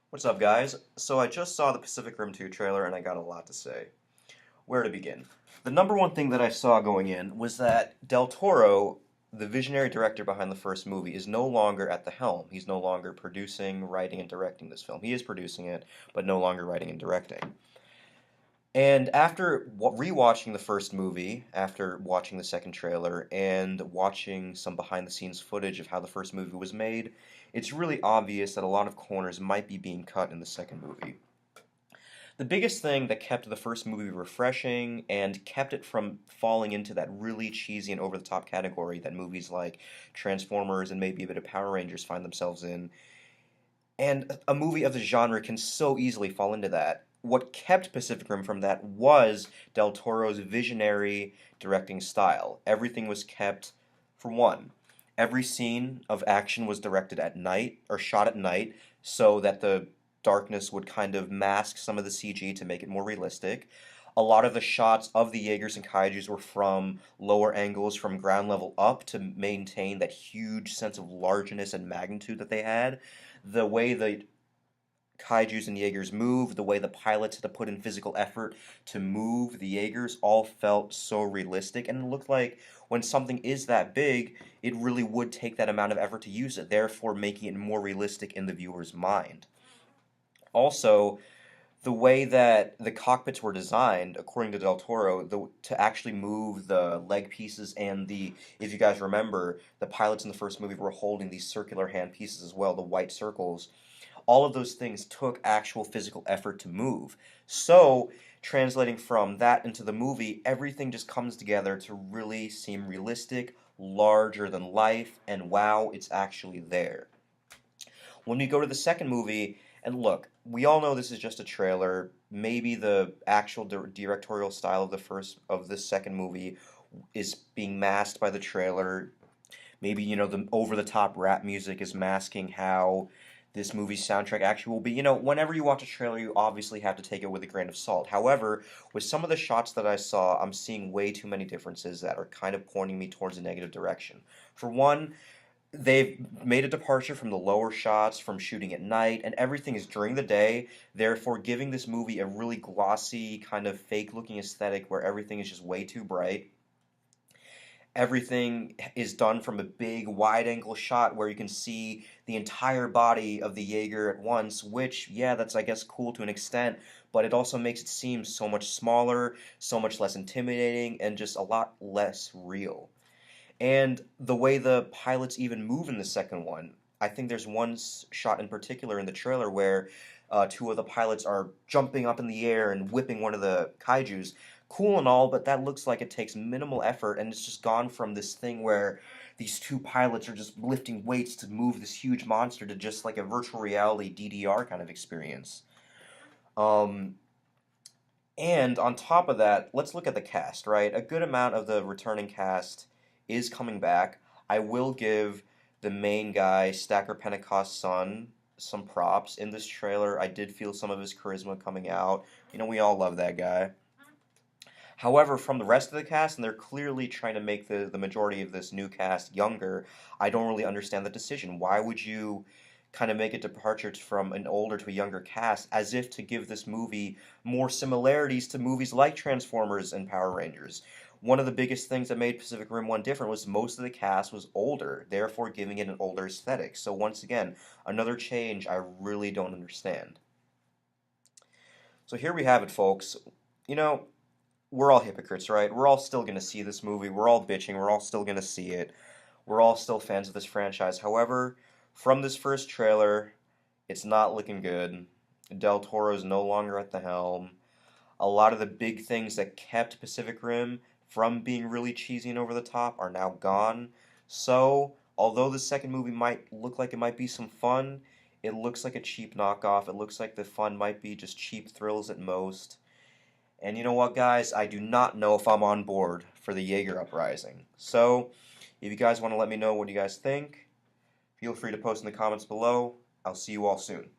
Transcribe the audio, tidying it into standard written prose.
What's up, guys? So I just saw the Pacific Rim 2 trailer and I got a lot to say. Where to begin? The number one thing that I saw going in was that Del Toro, the visionary director behind the first movie, is no longer at the helm. He's no longer producing, writing, and directing this film. He is producing it, but no longer writing and directing. And after rewatching the first movie, after watching the second trailer, and watching some behind the scenes footage of how the first movie was made, it's really obvious that a lot of corners might be being cut in the second movie. The biggest thing that kept the first movie refreshing and kept it from falling into that really cheesy and over the top category that movies like Transformers and maybe a bit of Power Rangers find themselves in, and a movie of the genre can so easily fall into that. What kept Pacific Rim from that was Del Toro's visionary directing style. Everything was kept, for one, every scene of action was directed at night or shot at night so that the darkness would kind of mask some of the CG to make it more realistic. A lot of the shots of the Jaegers and Kaijus were from lower angles, from ground level up, to maintain that huge sense of largeness and magnitude that they had. The way the Kaijus and Jaegers move, the way the pilots had to put in physical effort to move the Jaegers, all felt so realistic, and it looked like when something is that big, it really would take that amount of effort to use it, therefore making it more realistic in the viewer's mind. Also, the way that the cockpits were designed, according to Del Toro, to actually move the leg pieces and if you guys remember, the pilots in the first movie were holding these circular hand pieces as well, the white circles. All of those things took actual physical effort to move. So, translating from that into the movie, everything just comes together to really seem realistic, larger than life, and wow, it's actually there. When we go to the second movie, and look, we all know this is just a trailer. Maybe the actual directorial style of the second movie is being masked by the trailer. Maybe, the over the top rap music is masking how this movie's soundtrack actually will be. Whenever you watch a trailer, you obviously have to take it with a grain of salt. However, with some of the shots that I saw, I'm seeing way too many differences that are kind of pointing me towards a negative direction. For one, they've made a departure from the lower shots, from shooting at night, and everything is during the day, therefore giving this movie a really glossy, kind of fake looking aesthetic where everything is just way too bright. Everything is done from a big wide angle shot where you can see the entire body of the Jaeger at once, which, yeah, that's, I guess, cool to an extent, but it also makes it seem so much smaller, so much less intimidating, and just a lot less real. And the way the pilots even move in the second one, I think there's one shot in particular in the trailer where two of the pilots are jumping up in the air and whipping one of the kaijus. Cool and all, but that looks like it takes minimal effort, and it's just gone from this thing where these two pilots are just lifting weights to move this huge monster to just like a virtual reality DDR kind of experience. Um, and on top of that, let's look at the cast, right? A good amount of the returning cast is coming back. I will give the main guy, Stacker Pentecost's son, some props. In this trailer, I did feel some of his charisma coming out. We all love that guy. However, from the rest of the cast, and they're clearly trying to make the majority of this new cast younger, I don't really understand the decision. Why would you kind of make a departure from an older to a younger cast as if to give this movie more similarities to movies like Transformers and Power Rangers? One of the biggest things that made Pacific Rim 1 different was most of the cast was older, therefore giving it an older aesthetic. So once again, another change I really don't understand. So here we have it, folks. You know, we're all hypocrites, right? We're all still going to see this movie. We're all bitching. We're all still going to see it. We're all still fans of this franchise. However, from this first trailer, it's not looking good. Del Toro is no longer at the helm. A lot of the big things that kept Pacific Rim from being really cheesy and over the top are now gone. So, although the second movie might look like it might be some fun, it looks like a cheap knockoff. It looks like the fun might be just cheap thrills at most. And you know what, guys? I do not know if I'm on board for the Jaeger Uprising. So, if you guys want to let me know what you guys think, feel free to post in the comments below. I'll see you all soon.